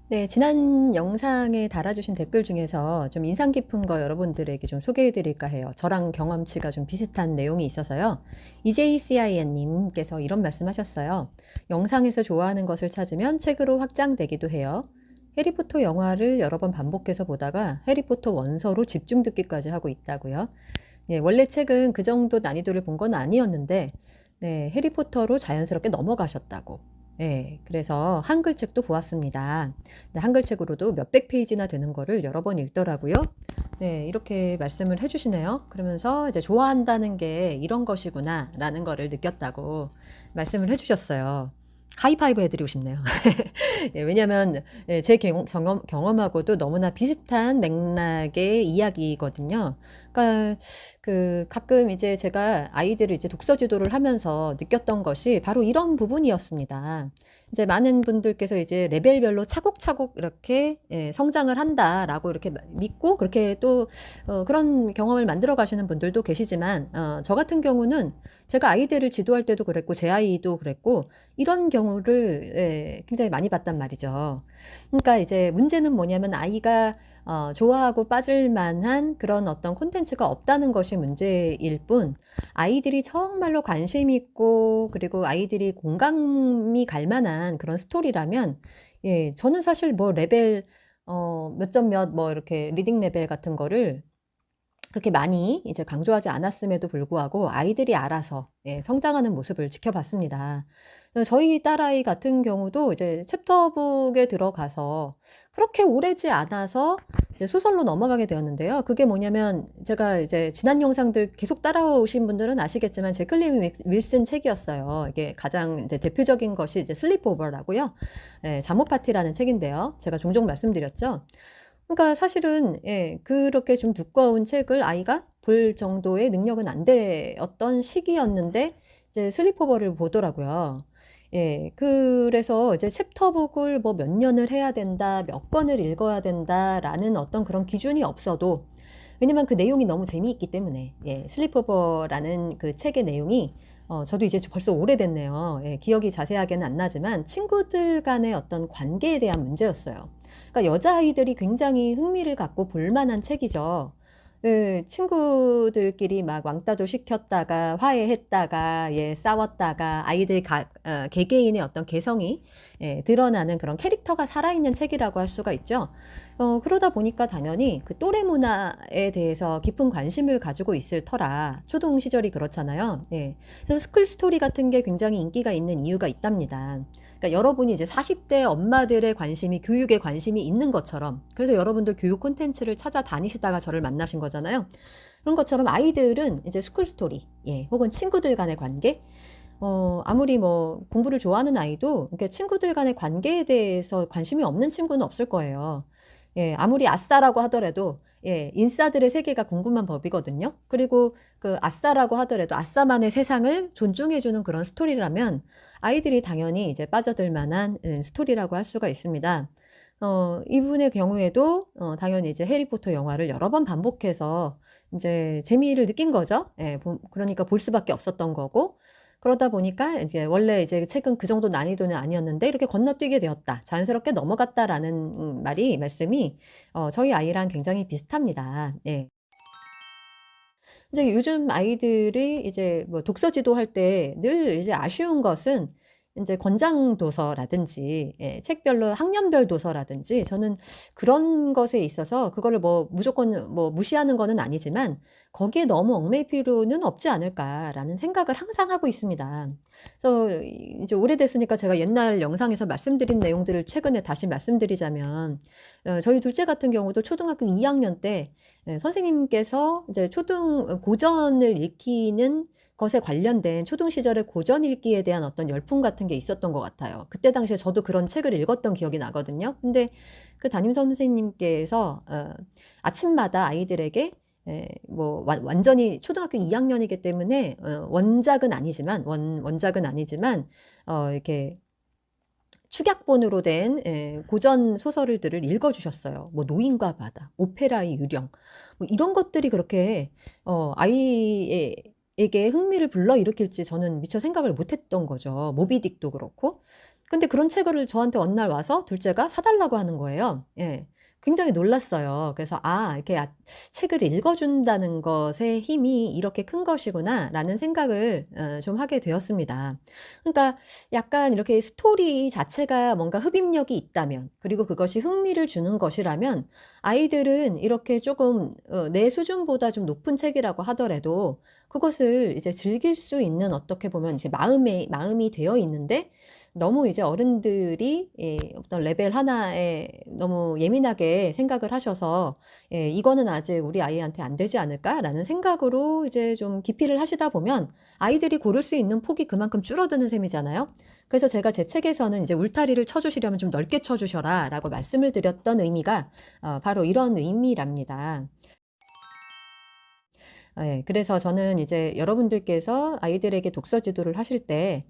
네, 지난 영상에 달아주신 댓글 중에서 좀 인상 깊은 거 여러분들에게 좀 소개해 드릴까 해요. 저랑 경험치가 좀 비슷한 내용이 있어서요. EJCIN님께서 이런 말씀 하셨어요. 영상에서 좋아하는 것을 찾으면 책으로 확장되기도 해요. 해리포터 영화를 여러 번 반복해서 보다가 해리포터 원서로 집중 듣기까지 하고 있다고요. 예, 원래 책은 그 정도 난이도를 본 건 아니었는데, 네, 해리포터로 자연스럽게 넘어가셨다고. 예, 그래서 한글책도 보았습니다. 네, 한글책으로도 몇백 페이지나 되는 거를 여러 번 읽더라고요. 네, 이렇게 말씀을 해주시네요. 그러면서 이제 좋아한다는 게 이런 것이구나, 라는 거를 느꼈다고 말씀을 해주셨어요. 하이파이브 해드리고 싶네요. 예, 왜냐면 제 경험하고도 너무나 비슷한 맥락의 이야기거든요. 그러니까 그 가끔 이제 제가 아이들을 이제 독서 지도를 하면서 느꼈던 것이 바로 이런 부분이었습니다. 이제 많은 분들께서 이제 레벨별로 차곡차곡 이렇게 성장을 한다라고 이렇게 믿고 그렇게 또 그런 경험을 만들어 가시는 분들도 계시지만 저 같은 경우는 제가 아이들을 지도할 때도 그랬고 제 아이도 그랬고 이런 경우를 굉장히 많이 봤단 말이죠. 그러니까 이제 문제는 뭐냐면 아이가 좋아하고 빠질 만한 그런 어떤 콘텐츠가 없다는 것이 문제일 뿐, 아이들이 정말로 관심 있고, 그리고 아이들이 공감이 갈 만한 그런 스토리라면, 예, 저는 사실 뭐 레벨, 몇 점 몇, 뭐 이렇게 리딩 레벨 같은 거를 그렇게 많이 이제 강조하지 않았음에도 불구하고 아이들이 알아서 성장하는 모습을 지켜봤습니다. 저희 딸아이 같은 경우도 이제 챕터북에 들어가서 그렇게 오래지 않아서 이제 소설로 넘어가게 되었는데요. 그게 뭐냐면 제가 이제 지난 영상들 계속 따라오신 분들은 아시겠지만 제클린 윌슨 책이었어요. 이게 가장 이제 대표적인 것이 이제 슬립 오버라고요. 잠옷 파티라는 책인데요. 제가 종종 말씀드렸죠. 그러니까 사실은 그렇게 좀 두꺼운 책을 아이가 볼 정도의 능력은 안 되었던 시기였는데 이제 슬리퍼버를 보더라고요. 예, 그래서 이제 챕터북을 뭐 몇 년을 해야 된다, 몇 권을 읽어야 된다라는 어떤 그런 기준이 없어도 왜냐면 그 내용이 너무 재미있기 때문에 슬리퍼버라는 그 책의 내용이 저도 이제 벌써 오래됐네요. 기억이 자세하게는 안 나지만 친구들 간의 어떤 관계에 대한 문제였어요. 그러니까 여자아이들이 굉장히 흥미를 갖고 볼 만한 책이죠. 친구들끼리 막 왕따도 시켰다가 화해했다가 싸웠다가 아이들 개개인의 어떤 개성이 드러나는 그런 캐릭터가 살아있는 책이라고 할 수가 있죠. 그러다 보니까 당연히 그 또래 문화에 대해서 깊은 관심을 가지고 있을 터라 초등 시절이 그렇잖아요. 예. 그래서 스쿨 스토리 같은 게 굉장히 인기가 있는 이유가 있답니다. 그러니까 여러분이 이제 40대 엄마들의 관심이 교육에 관심이 있는 것처럼 그래서 여러분도 교육 콘텐츠를 찾아다니시다가 저를 만나신 거잖아요. 그런 것처럼 아이들은 이제 스쿨 스토리, 혹은 친구들 간의 관계, 아무리 뭐 공부를 좋아하는 아이도 이렇게 친구들 간의 관계에 대해서 관심이 없는 친구는 없을 거예요. 아무리 아싸라고 하더라도 인싸들의 세계가 궁금한 법이거든요. 그리고 그 아싸라고 하더라도 아싸만의 세상을 존중해주는 그런 스토리라면 아이들이 당연히 이제 빠져들 만한 스토리라고 할 수가 있습니다. 이분의 경우에도 당연히 이제 해리포터 영화를 여러 번 반복해서 이제 재미를 느낀 거죠. 그러니까 볼 수밖에 없었던 거고. 그러다 보니까 이제 원래 이제 책은 그 정도 난이도는 아니었는데 이렇게 건너뛰게 되었다. 자연스럽게 넘어갔다라는 말씀이 저희 아이랑 굉장히 비슷합니다. 예. 이제 요즘 아이들이 이제 뭐 독서 지도할 때 늘 이제 아쉬운 것은 인제 권장 도서라든지 책별로 학년별 도서라든지 저는 그런 것에 있어서 그거를 뭐 무조건 뭐 무시하는 거는 아니지만 '거기에 너무 얽매일 필요는 없지 않을까.'라는 생각을 항상 하고 있습니다. 그래서 이제 오래됐으니까 제가 옛날 영상에서 말씀드린 내용들을 최근에 다시 말씀드리자면 저희 둘째 같은 경우도 초등학교 2 학년 때 선생님께서 이제 고전을 읽히는 것에 관련된 초등 시절의 고전 읽기에 대한 어떤 열풍 같은 게 있었던 것 같아요. 그때 당시에 저도 그런 책을 읽었던 기억이 나거든요. 근데 그 담임 선생님께서 아침마다 아이들에게 뭐 완전히 초등학교 2 학년이기 때문에 원작은 아니지만 원작은 아니지만 이렇게 축약본으로 된 고전 소설들을 읽어 주셨어요. 뭐 노인과 바다, 오페라의 유령 뭐 이런 것들이 그렇게 아이에게 흥미를 불러일으킬지 저는 미처 생각을 못 했던 거죠. 모비딕도 그렇고. 근데 그런 책을 저한테 어느 날 와서 둘째가 사 달라고 하는 거예요. 예. 굉장히 놀랐어요. 그래서 '아 이렇게 책을 읽어 준다는 것의 힘이 이렇게 큰 것이구나.'라는 생각을 좀 하게 되었습니다. 그러니까 약간 이렇게 스토리 자체가 뭔가 흡입력이 있다면, 그리고 그것이 흥미를 주는 것이라면 아이들은 이렇게 조금 내 수준보다 좀 높은 책이라고 하더라도 그것을 이제 즐길 수 있는, 어떻게 보면 이제 마음이 되어 있는데, 너무 이제 어른들이 어떤 레벨 하나에 너무 예민하게 생각을 하셔서 '이거는 아직 우리 아이한테 안 되지 않을까?'라는 생각으로 이제 좀 기피를 하시다 보면 아이들이 고를 수 있는 폭이 그만큼 줄어드는 셈이잖아요. 그래서 제가 제 책에서는 이제 "울타리를 쳐 주시려면 좀 넓게 쳐 주셔라."라고 말씀을 드렸던 의미가 바로 이런 의미랍니다. 예. 그래서 저는 이제 여러분들께서 아이들에게 독서 지도를 하실 때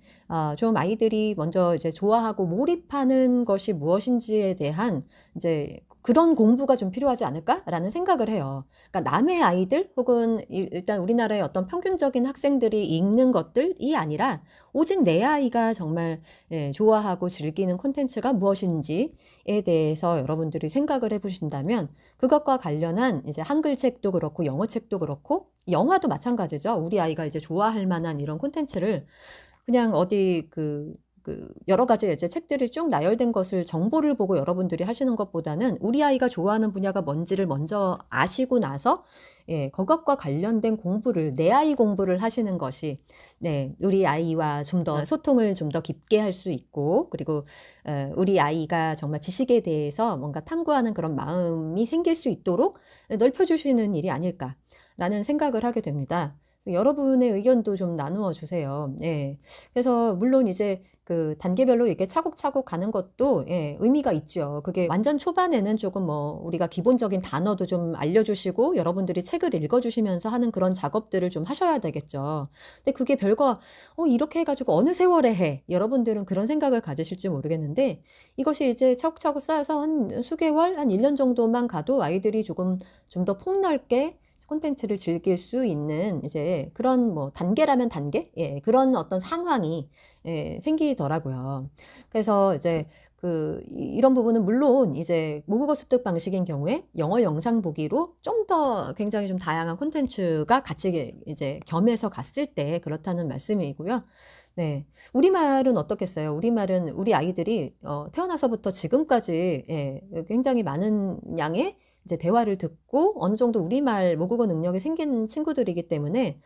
좀 아이들이 먼저 이제 좋아하고 몰입하는 것이 무엇인지에 대한 이제 '그런 공부가 좀 필요하지 않을까?'라는 생각을 해요. 그러니까 남의 아이들, 혹은 일단 우리나라의 어떤 평균적인 학생들이 읽는 것들이 아니라 오직 내 아이가 정말 좋아하고 즐기는 콘텐츠가 무엇인지에 대해서 여러분들이 생각을 해 보신다면, 그것과 관련한 이제 한글 책도 그렇고 영어 책도 그렇고 영화도 마찬가지죠. 우리 아이가 이제 좋아할 만한 이런 콘텐츠를 그냥 어디 여러 가지 이제 책들이 쭉 나열된 것을 정보를 보고 여러분들이 하시는 것보다는 우리 아이가 좋아하는 분야가 뭔지를 먼저 아시고 나서 그것과 관련된 공부를, 내 아이 공부를 하시는 것이 우리 아이와 좀 더 소통을 좀 더 깊게 할 수 있고, 그리고 우리 아이가 정말 지식에 대해서 뭔가 탐구하는 그런 마음이 생길 수 있도록 넓혀 주시는 일이 아닐까라는 생각을 하게 됩니다. 그래서 여러분의 의견도 좀 나누어 주세요. 네. 그래서 물론 이제 단계별로 이렇게 차곡차곡 가는 것도 의미가 있죠. 그게 완전 초반에는 조금 뭐 우리가 기본적인 단어도 좀 알려주시고 여러분들이 책을 읽어주시면서 하는 그런 작업들을 좀 하셔야 되겠죠. 근데 그게 별거 이렇게 해가지고 어느 세월에 해? 여러분들은 그런 생각을 가지실지 모르겠는데, 이것이 이제 차곡차곡 쌓여서 한 수개월, 한 1년 정도만 가도 아이들이 조금 좀 더 폭넓게 콘텐츠를 즐길 수 있는 이제 그런 뭐 단계라면 단계? 그런 어떤 상황이 생기더라고요. 그래서 이제 이런 부분은 물론 이제 모국어 습득 방식인 경우에 영어 영상 보기로 좀 더 굉장히 좀 다양한 콘텐츠가 같이 이제 겸해서 갔을 때 그렇다는 말씀이고요. 네. 우리말은 어떻겠어요? 우리말은 우리 아이들이 태어나서부터 지금까지 굉장히 많은 양의 이제 대화를 듣고 어느 정도 우리말 모국어 능력이 생긴 친구들이기 때문에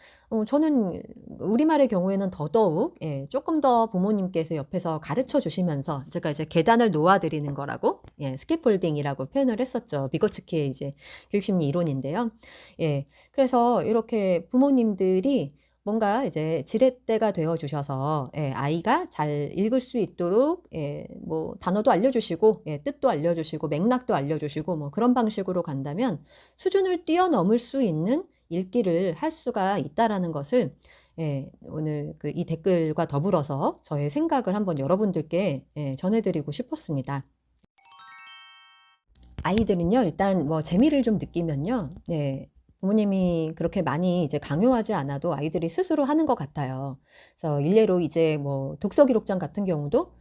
저는 우리말의 경우에는 더더욱 조금 더 부모님께서 옆에서 가르쳐 주시면서, 제가 이제 계단을 놓아 드리는 거라고 스캐폴딩이라고 표현을 했었죠. 비고츠키의 이제 교육심리 이론인데요. 그래서 이렇게 부모님들이 뭔가 이제 지렛대가 되어 주셔서 아이가 잘 읽을 수 있도록 뭐 단어도 알려주시고 뜻도 알려주시고 맥락도 알려주시고 뭐 그런 방식으로 간다면 수준을 뛰어넘을 수 있는 읽기를 할 수가 있다라는 것을 오늘 이 댓글과 더불어서 저의 생각을 한번 여러분들께 전해드리고 싶었습니다. 아이들은요, 일단 뭐 재미를 좀 느끼면요, 부모님이 그렇게 많이 이제 강요하지 않아도 아이들이 스스로 하는 것 같아요. 그래서 일례로 이제 뭐 독서 기록장 같은 경우도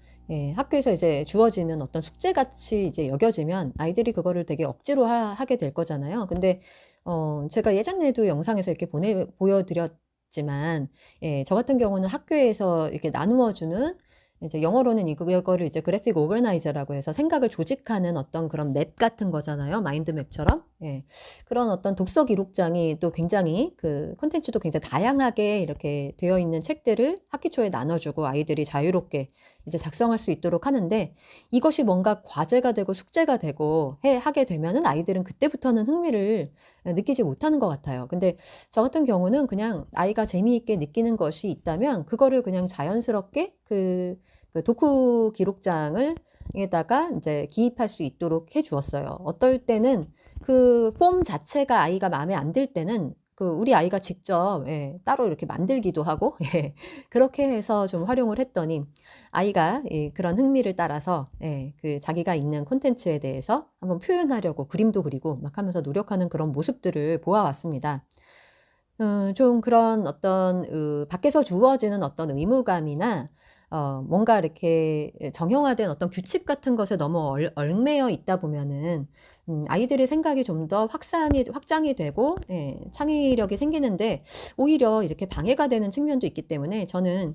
학교에서 이제 주어지는 어떤 숙제같이 이제 여겨지면 아이들이 그거를 되게 억지로 하게 될 거잖아요. 근데 제가 예전에도 영상에서 이렇게 보여드렸지만, 저 같은 경우는 학교에서 이렇게 나누어 주는, 이제 영어로는 이거를 이제 그래픽 오거나이저라고 해서 생각을 조직하는 어떤 그런 맵 같은 거잖아요. 마인드 맵처럼. 그런 어떤 독서 기록장이 또 굉장히 콘텐츠도 굉장히 다양하게 이렇게 되어 있는 책들을 학기 초에 나눠주고 아이들이 자유롭게 이제 작성할 수 있도록 하는데, 이것이 뭔가 과제가 되고 숙제가 되고 하게 되면은 아이들은 그때부터는 흥미를 느끼지 못하는 것 같아요. 근데 저 같은 경우는 그냥 아이가 재미있게 느끼는 것이 있다면 그거를 그냥 자연스럽게 독후 기록장을 에다가 이제 기입할 수 있도록 해 주었어요. 어떨 때는 그 폼 자체가 아이가 마음에 안 들 때는 우리 아이가 직접 따로 이렇게 만들기도 하고 그렇게 해서 좀 활용을 했더니 아이가 그런 흥미를 따라서 자기가 읽는 콘텐츠에 대해서 한번 표현하려고 그림도 그리고 막 하면서 노력하는 그런 모습들을 보아왔습니다. 좀 그런 어떤 밖에서 주어지는 어떤 의무감이나 뭔가 이렇게 정형화된 어떤 규칙 같은 것에 너무 얽매여 있다 보면은 아이들의 생각이 좀 더 확장이 되고 예, 창의력이 생기는데 오히려 이렇게 방해가 되는 측면도 있기 때문에 저는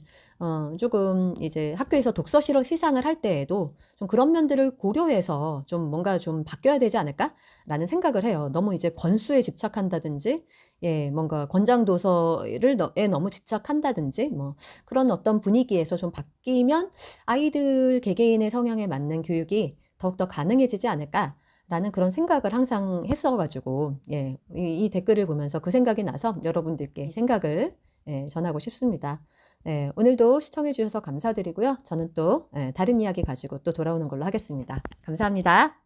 조금 이제 학교에서 독서 시상을 할 때에도 좀 그런 면들을 고려해서 좀 뭔가 좀 바뀌어야 되지 않을까라는 생각을 해요. 너무 이제 권수에 집착한다든지, 예, 뭔가 권장 도서에 너무 집착한다든지, 뭐 그런 어떤 분위기에서 좀 바뀌면 아이들 개개인의 성향에 맞는 교육이 더욱더 가능해지지 않을까라는 그런 생각을 항상 했어가지고, 예, 이 댓글을 보면서 그 생각이 나서 여러분들께 이 생각을 예, 전하고 싶습니다. 네, 오늘도 시청해 주셔서 감사드리고요. 저는 또 다른 이야기 가지고 또 돌아오는 걸로 하겠습니다. 감사합니다.